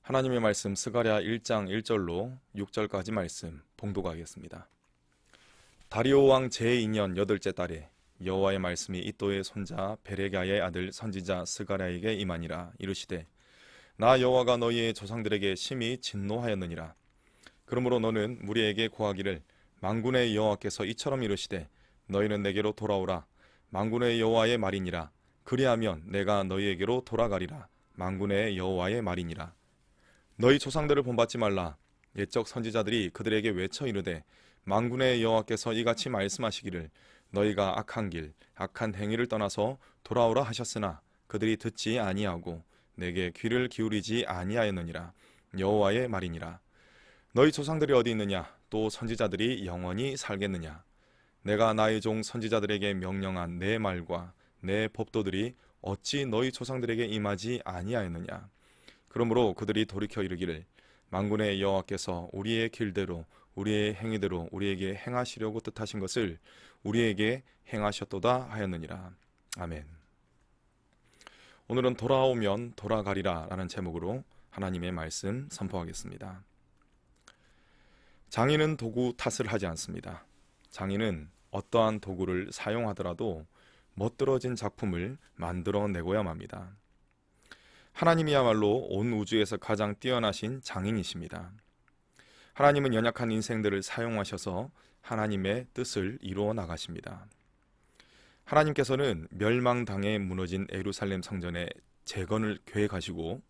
하나님의 말씀 스가랴 1장 1절로 6절까지 말씀 봉독하겠습니다. 다리오 왕 제2년 8째 달에 여호와의 말씀이 이도의 손자 베레가의 아들 선지자 스가랴에게 임하니라. 이르시되 나 여호와가 너희의 조상들에게 심히 진노하였느니라. 그러므로 너는 무리에게 고하기를 만군의 여호와께서 이처럼 이르시되 너희는 내게로 돌아오라. 만군의 여호와의 말이니라. 그리하면 내가 너희에게로 돌아가리라. 만군의 여호와의 말이니라. 너희 조상들을 본받지 말라. 옛적 선지자들이 그들에게 외쳐 이르되 만군의 여호와께서 이같이 말씀하시기를 너희가 악한 길 악한 행위를 떠나서 돌아오라 하셨으나 그들이 듣지 아니하고 내게 귀를 기울이지 아니하였느니라. 여호와의 말이니라. 너희 조상들이 어디 있느냐? 또 선지자들이 영원히 살겠느냐? 내가 나의 종 선지자들에게 명령한 내 말과 내 법도들이 어찌 너희 조상들에게 임하지 아니하였느냐? 그러므로 그들이 돌이켜 이르기를 만군의 여호와께서 우리의 길대로 우리의 행위대로 우리에게 행하시려고 뜻하신 것을 우리에게 행하셨도다 하였느니라. 아멘. 오늘은 돌아오면 돌아가리라 라는 제목으로 하나님의 말씀 선포하겠습니다. 장인은 도구 탓을 하지 않습니다. 장인은 어떠한 도구를 사용하더라도 멋들어진 작품을 만들어내고야 맙니다. 하나님이야말로 온 우주에서 가장 뛰어나신 장인이십니다. 하나님은 연약한 인생들을 사용하셔서 하나님의 뜻을 이루어 나가십니다. 하나님께서는 멸망당해 무너진 예루살렘 성전의 재건을 계획하시고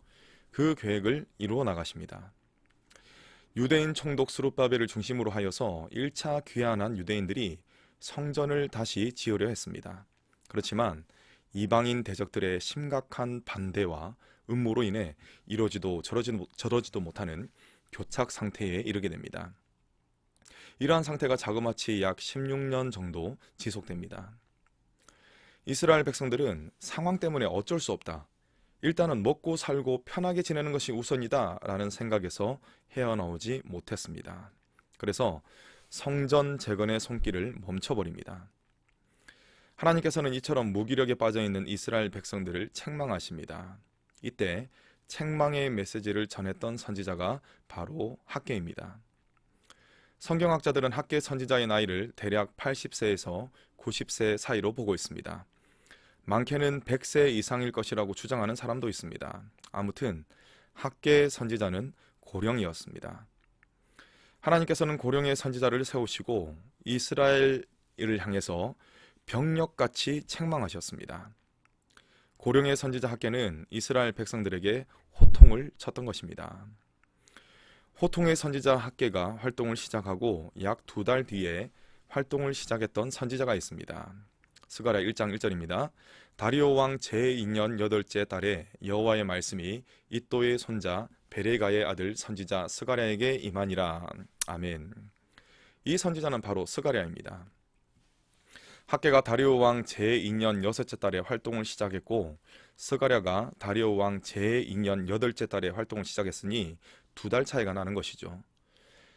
그 계획을 이루어 나가십니다. 유대인 총독 스룹바벨을 중심으로 하여서 1차 귀환한 유대인들이 성전을 다시 지으려 했습니다. 그렇지만 이방인 대적들의 심각한 반대와 음모로 인해 이러지도 저러지도 못하는 교착 상태에 이르게 됩니다. 이러한 상태가 자그마치 약 16년 정도 지속됩니다. 이스라엘 백성들은 상황 때문에 어쩔 수 없다. 일단은 먹고 살고 편하게 지내는 것이 우선이다 라는 생각에서 헤어나오지 못했습니다. 그래서 성전 재건의 손길을 멈춰버립니다. 하나님께서는 이처럼 무기력에 빠져있는 이스라엘 백성들을 책망하십니다. 이때 책망의 메시지를 전했던 선지자가 바로 학개입니다. 성경학자들은 학개 선지자의 나이를 대략 80세에서 90세 사이로 보고 있습니다. 많게는 100세 이상일 것이라고 주장하는 사람도 있습니다. 아무튼 학개 선지자는 고령이었습니다. 하나님께서는 고령의 선지자를 세우시고 이스라엘을 향해서 병력같이 책망하셨습니다. 고령의 선지자 학개는 이스라엘 백성들에게 호통을 쳤던 것입니다. 호통의 선지자 학개가 활동을 시작하고 약 2달 뒤에 활동을 시작했던 선지자가 있습니다. 스가랴 1장 1절입니다. 다리오 왕 제2년 8째 달에 여호와의 말씀이 이도의 손자 베레가의 아들 선지자 스가랴에게 임하니라. 아멘. 이 선지자는 바로 스가랴입니다. 학개가 다리오 왕 제2년 6째 달에 활동을 시작했고 스가랴가 다리오 왕 제2년 8째 달에 활동을 시작했으니 2달 차이가 나는 것이죠.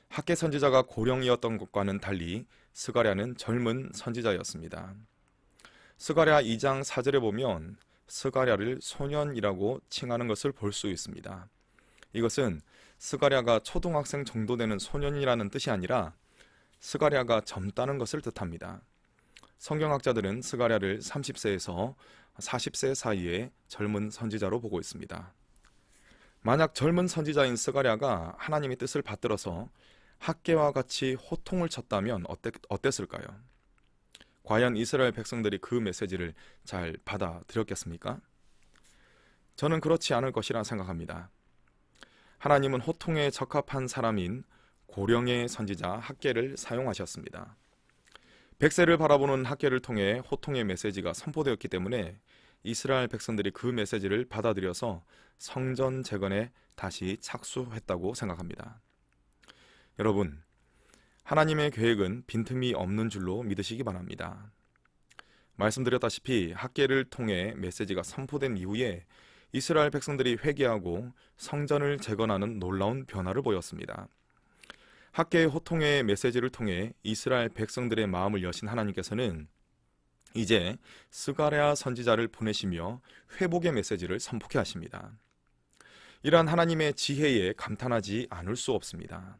학개 선지자가 고령이었던 것과는 달리 스가랴는 젊은 선지자였습니다. 스가랴 2장 4절에 보면 스가랴를 소년이라고 칭하는 것을 볼 수 있습니다. 이것은 스가랴가 초등학생 정도 되는 소년이라는 뜻이 아니라 스가랴가 젊다는 것을 뜻합니다. 성경학자들은 스가랴를 30세에서 40세 사이의 젊은 선지자로 보고 있습니다. 만약 젊은 선지자인 스가랴가 하나님의 뜻을 받들어서 학개와 같이 호통을 쳤다면 어땠을까요? 과연 이스라엘 백성들이 그 메시지를 잘 받아들였겠습니까? 저는 그렇지 않을 것이라 생각합니다. 하나님은 호통에 적합한 사람인 고령의 선지자 학개를 사용하셨습니다. 100세를 바라보는 학개를 통해 호통의 메시지가 선포되었기 때문에 이스라엘 백성들이 그 메시지를 받아들여서 성전 재건에 다시 착수했다고 생각합니다. 여러분, 하나님의 계획은 빈틈이 없는 줄로 믿으시기 바랍니다. 말씀드렸다시피 학개를 통해 메시지가 선포된 이후에 이스라엘 백성들이 회개하고 성전을 재건하는 놀라운 변화를 보였습니다. 학개의 호통의 메시지를 통해 이스라엘 백성들의 마음을 여신 하나님께서는 이제 스가랴 선지자를 보내시며 회복의 메시지를 선포케 하십니다. 이러한 하나님의 지혜에 감탄하지 않을 수 없습니다.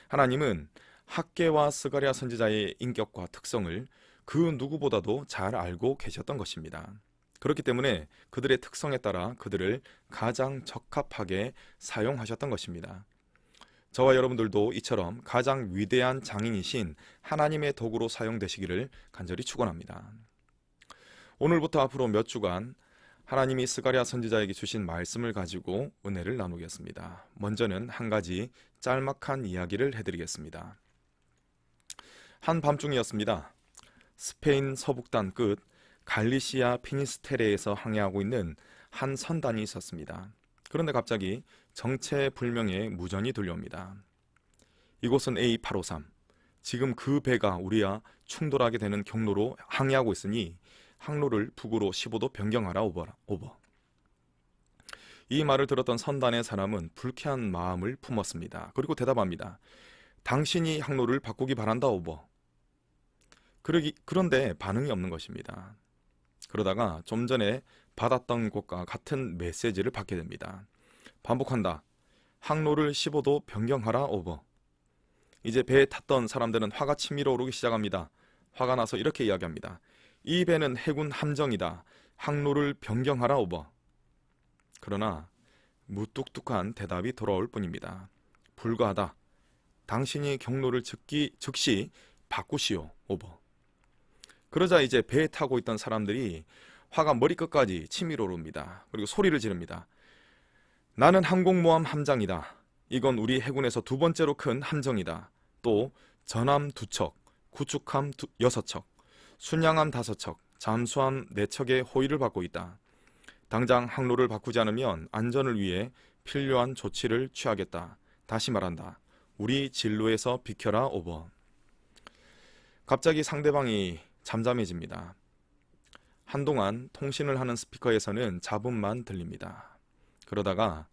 하나님은 학개와 스가랴 선지자의 인격과 특성을 그 누구보다도 잘 알고 계셨던 것입니다. 그렇기 때문에 그들의 특성에 따라 그들을 가장 적합하게 사용하셨던 것입니다. 저와 여러분들도 이처럼 가장 위대한 장인이신 하나님의 도구로 사용되시기를 간절히 축원합니다. 오늘부터 앞으로 몇 주간 하나님이 스가랴 선지자에게 주신 말씀을 가지고 은혜를 나누겠습니다. 먼저는 한 가지 짤막한 이야기를 해드리겠습니다. 한밤중이었습니다. 스페인 서북단 끝 갈리시아 피니스테레에서 항해하고 있는 한 선단이 있었습니다. 그런데 갑자기 정체불명의 무전이 들려옵니다. 이곳은 A853, 지금 그 배가 우리와 충돌하게 되는 경로로 항해하고 있으니 항로를 북으로 15도 변경하라. 오버. 이 말을 들었던 선단의 사람은 불쾌한 마음을 품었습니다. 그리고 대답합니다. 당신이 항로를 바꾸기 바란다. 오버. 그런데 반응이 없는 것입니다. 그러다가 좀 전에 받았던 것과 같은 메시지를 받게 됩니다. 반복한다. 항로를 15도 변경하라. 오버. 이제 배에 탔던 사람들은 화가 치밀어 오르기 시작합니다. 화가 나서 이렇게 이야기합니다. 이 배는 해군 함정이다. 항로를 변경하라. 오버. 그러나 무뚝뚝한 대답이 돌아올 뿐입니다. 불가하다. 당신이 경로를 즉시 바꾸시오. 오버. 그러자 이제 배에 타고 있던 사람들이 화가 머리끝까지 치밀어 오릅니다. 그리고 소리를 지릅니다. 나는 항공모함 함장이다. 이건 우리 해군에서 두 번째로 큰 함정이다. 또 전함 2척, 구축함 6척, 순양함 5척, 잠수함 4척의 호위를 받고 있다. 당장 항로를 바꾸지 않으면 안전을 위해 필요한 조치를 취하겠다. 다시 말한다. 우리 진로에서 비켜라. 오버. 갑자기 상대방이 잠잠해집니다. 한동안 통신을 하는 스피커에서는 잡음만 들립니다. 그러다가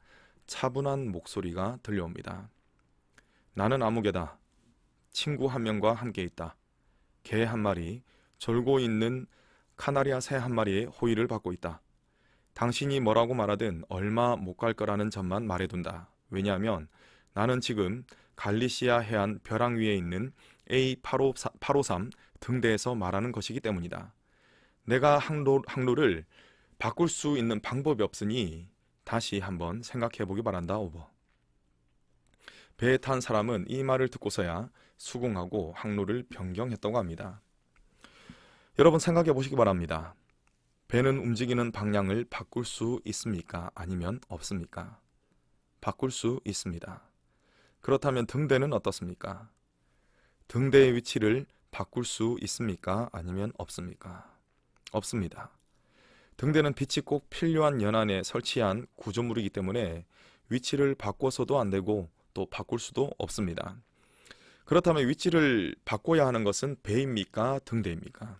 차분한 목소리가 들려옵니다. 나는 아무개다. 친구 한 명과 함께 있다. 개 한 마리, 졸고 있는 카나리아 새 한 마리의 호의를 받고 있다. 당신이 뭐라고 말하든 얼마 못 갈 거라는 점만 말해둔다. 왜냐하면 나는 지금 갈리시아 해안 벼랑 위에 있는 A853 등대에서 말하는 것이기 때문이다. 내가 항로를 바꿀 수 있는 방법이 없으니 다시 한번 생각해 보기 바란다. 오버. 배에 탄 사람은 이 말을 듣고서야 수긍하고 항로를 변경했다고 합니다. 여러분 생각해 보시기 바랍니다. 배는 움직이는 방향을 바꿀 수 있습니까? 아니면 없습니까? 바꿀 수 있습니다. 그렇다면 등대는 어떻습니까? 등대의 위치를 바꿀 수 있습니까? 아니면 없습니까? 없습니다. 등대는 빛이 꼭 필요한 연안에 설치한 구조물이기 때문에 위치를 바꿔서도 안 되고 또 바꿀 수도 없습니다. 그렇다면 위치를 바꿔야 하는 것은 배입니까? 등대입니까?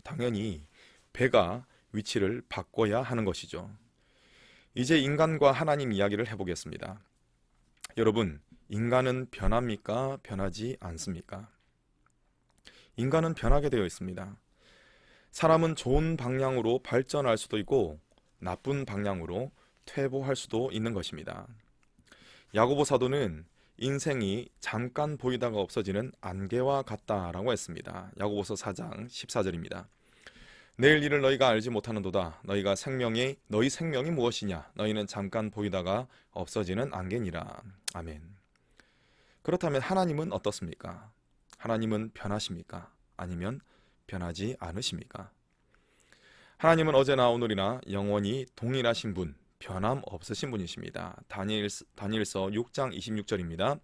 당연히 배가 위치를 바꿔야 하는 것이죠. 이제 인간과 하나님 이야기를 해보겠습니다. 여러분, 인간은 변합니까? 변하지 않습니까? 인간은 변하게 되어 있습니다. 사람은 좋은 방향으로 발전할 수도 있고 나쁜 방향으로 퇴보할 수도 있는 것입니다. 야고보 사도는 인생이 잠깐 보이다가 없어지는 안개와 같다라고 했습니다. 야고보서 4장 14절입니다. 내일 일을 너희가 알지 못하는도다. 너희 생명이 무엇이냐? 너희는 잠깐 보이다가 없어지는 안개니라. 아멘. 그렇다면 하나님은 어떻습니까? 하나님은 변하십니까? 아니면 변하지 않으십니까? 하나님은 어제나 오늘이나 영원히 동일하신 분, 변함 없으신 분이십니다. 다니엘서 6장 26절입니다.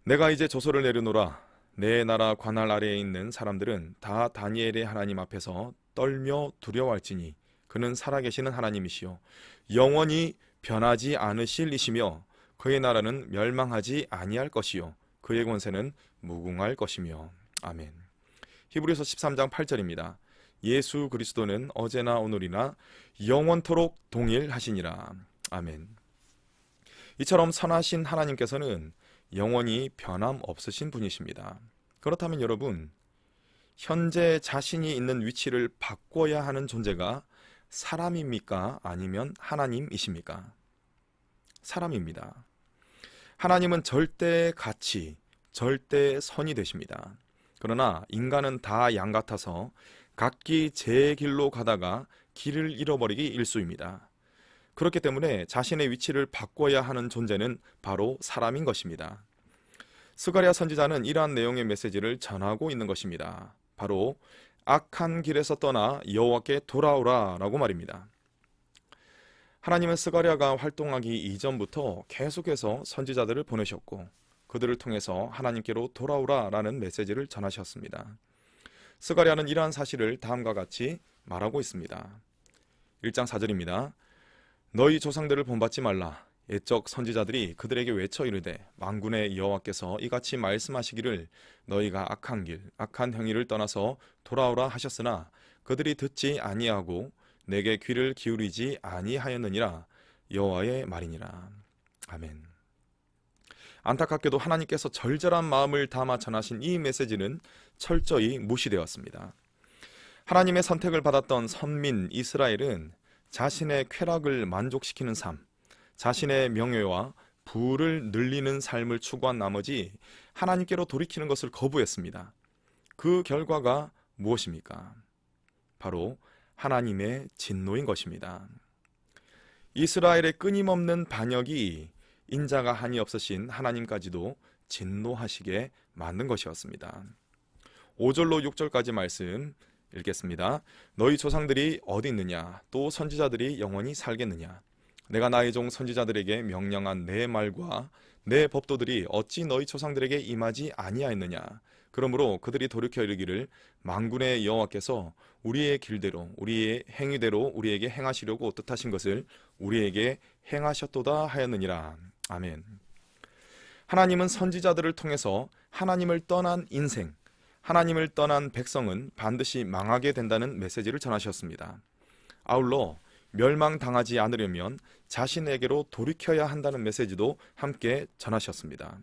내가 이제 조서를 내려놓으라. 내 나라 관할 아래에 있는 사람들은 다 다니엘의 하나님 앞에서 떨며 두려워할지니 그는 살아계시는 하나님이시요 영원히 변하지 않으실 이시며 그의 나라는 멸망하지 아니할 것이요 그의 권세는 무궁할 것이며. 아멘. 히브리서 13장 8절입니다. 예수 그리스도는 어제나 오늘이나 영원토록 동일하시니라. 아멘. 이처럼 선하신 하나님께서는 영원히 변함 없으신 분이십니다. 그렇다면 여러분, 현재 자신이 있는 위치를 바꿔야 하는 존재가 사람입니까? 아니면 하나님이십니까? 사람입니다. 하나님은 절대 가치, 절대 선이 되십니다. 그러나 인간은 다 양 같아서 각기 제 길로 가다가 길을 잃어버리기 일쑤입니다. 그렇기 때문에 자신의 위치를 바꿔야 하는 존재는 바로 사람인 것입니다. 스가랴 선지자는 이러한 내용의 메시지를 전하고 있는 것입니다. 바로 악한 길에서 떠나 여호와께 돌아오라 라고 말입니다. 하나님은 스가랴가 활동하기 이전부터 계속해서 선지자들을 보내셨고 그들을 통해서 하나님께로 돌아오라 라는 메시지를 전하셨습니다. 스가랴는 이러한 사실을 다음과 같이 말하고 있습니다. 1장 4절입니다. 너희 조상들을 본받지 말라. 옛적 선지자들이 그들에게 외쳐 이르되 만군의 여호와께서 이같이 말씀하시기를 너희가 악한 길, 악한 행위를 떠나서 돌아오라 하셨으나 그들이 듣지 아니하고 내게 귀를 기울이지 아니하였느니라. 여호와의 말이니라. 아멘. 안타깝게도 하나님께서 절절한 마음을 담아 전하신 이 메시지는 철저히 무시되었습니다. 하나님의 선택을 받았던 선민 이스라엘은 자신의 쾌락을 만족시키는 삶, 자신의 명예와 부를 늘리는 삶을 추구한 나머지 하나님께로 돌이키는 것을 거부했습니다. 그 결과가 무엇입니까? 바로 하나님의 진노인 것입니다. 이스라엘의 끊임없는 반역이 인자가 한이 없으신 하나님까지도 진노하시게 만든 것이었습니다. 5절로 6절까지 말씀 읽겠습니다. 너희 조상들이 어디 있느냐? 또 선지자들이 영원히 살겠느냐? 내가 나의 종 선지자들에게 명령한 내 말과 내 법도들이 어찌 너희 조상들에게 임하지 아니하였느냐? 그러므로 그들이 돌이켜 이르기를 만군의 여호와께서 우리의 길대로 우리의 행위대로 우리에게 행하시려고 뜻하신 것을 우리에게 행하셨도다 하였느니라. 아멘. 하나님은 선지자들을 통해서 하나님을 떠난 인생, 하나님을 떠난 백성은 반드시 망하게 된다는 메시지를 전하셨습니다. 아울러 멸망당하지 않으려면 자신에게로 돌이켜야 한다는 메시지도 함께 전하셨습니다.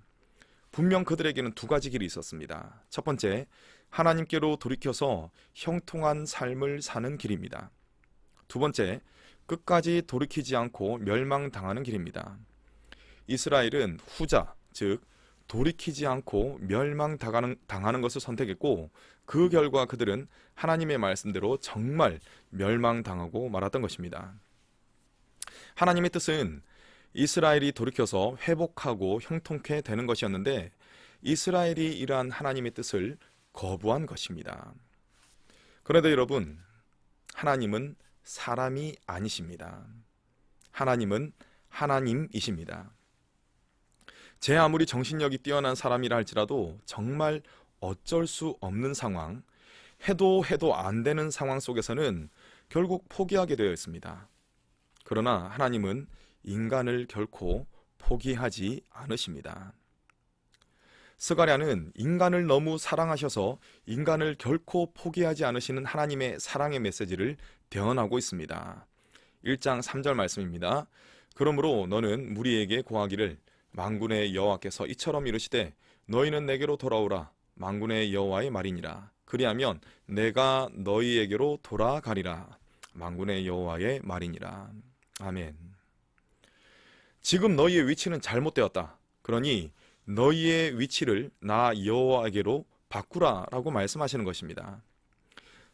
분명 그들에게는 두 가지 길이 있었습니다. 첫 번째, 하나님께로 돌이켜서 형통한 삶을 사는 길입니다. 두 번째, 끝까지 돌이키지 않고 멸망당하는 길입니다. 이스라엘은 후자, 즉 돌이키지 않고 멸망당하는 것을 선택했고 그 결과 그들은 하나님의 말씀대로 정말 멸망당하고 말았던 것입니다. 하나님의 뜻은 이스라엘이 돌이켜서 회복하고 형통케 되는 것이었는데 이스라엘이 이러한 하나님의 뜻을 거부한 것입니다. 그런데 여러분, 하나님은 사람이 아니십니다. 하나님은 하나님이십니다. 제 아무리 정신력이 뛰어난 사람이라 할지라도 정말 어쩔 수 없는 상황, 해도 안 되는 상황 속에서는 결국 포기하게 되어 있습니다. 그러나 하나님은 인간을 결코 포기하지 않으십니다. 스가랴는 인간을 너무 사랑하셔서 인간을 결코 포기하지 않으시는 하나님의 사랑의 메시지를 대언하고 있습니다. 1장 3절 말씀입니다. 그러므로 너는 무리에게 고하기를 만군의 여호와께서 이처럼 이르시되 너희는 내게로 돌아오라. 만군의 여호와의 말이니라. 그리하면 내가 너희에게로 돌아가리라. 만군의 여호와의 말이니라. 아멘. 지금 너희의 위치는 잘못되었다. 그러니 너희의 위치를 나 여호와에게로 바꾸라라고 말씀하시는 것입니다.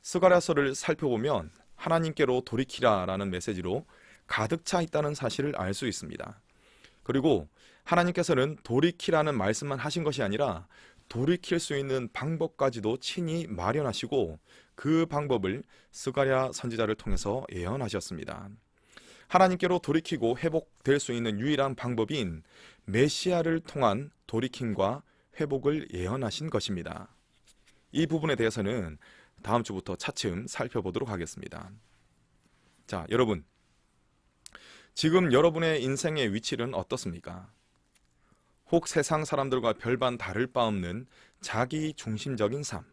스가랴서를 살펴보면 하나님께로 돌이키라라는 메시지로 가득 차 있다는 사실을 알 수 있습니다. 그리고 하나님께서는 돌이키라는 말씀만 하신 것이 아니라 돌이킬 수 있는 방법까지도 친히 마련하시고 그 방법을 스가랴 선지자를 통해서 예언하셨습니다. 하나님께로 돌이키고 회복될 수 있는 유일한 방법인 메시아를 통한 돌이킴과 회복을 예언하신 것입니다. 이 부분에 대해서는 다음 주부터 차츰 살펴보도록 하겠습니다. 자, 여러분, 지금 여러분의 인생의 위치는 어떻습니까? 혹 세상 사람들과 별반 다를 바 없는 자기 중심적인 삶,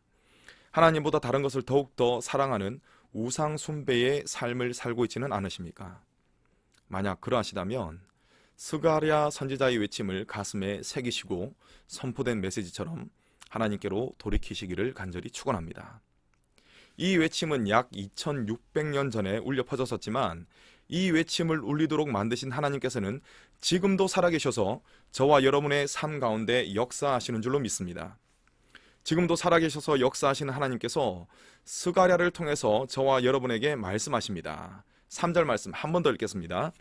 하나님보다 다른 것을 더욱더 사랑하는 우상 숭배의 삶을 살고 있지는 않으십니까? 만약 그러하시다면 스가랴 선지자의 외침을 가슴에 새기시고 선포된 메시지처럼 하나님께로 돌이키시기를 간절히 축원합니다. 이 외침은 약 2600년 전에 울려 퍼졌었지만 이 외침을 울리도록 만드신 하나님께서는 지금도 살아계셔서 저와 여러분의 삶 가운데 역사하시는 줄로 믿습니다. 지금도 살아계셔서 역사하시는 하나님께서 스가랴를 통해서 저와 여러분에게 말씀하십니다. 3절 말씀 한 번 더 읽겠습니다.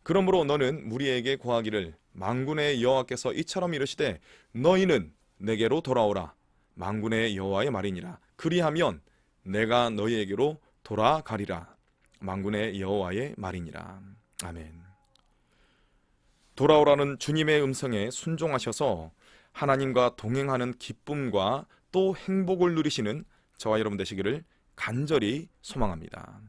그러므로 너는 무리에게 고하기를 만군의 여호와께서 이처럼 이르시되 너희는 내게로 돌아오라. 만군의 여호와의 말이니라. 그리하면 내가 너희에게로 돌아가리라. 만군의 여호와의 말이니라. 아멘. 돌아오라는 주님의 음성에 순종하셔서 하나님과 동행하는 기쁨과 또 행복을 누리시는 저와 여러분 되시기를 간절히 소망합니다.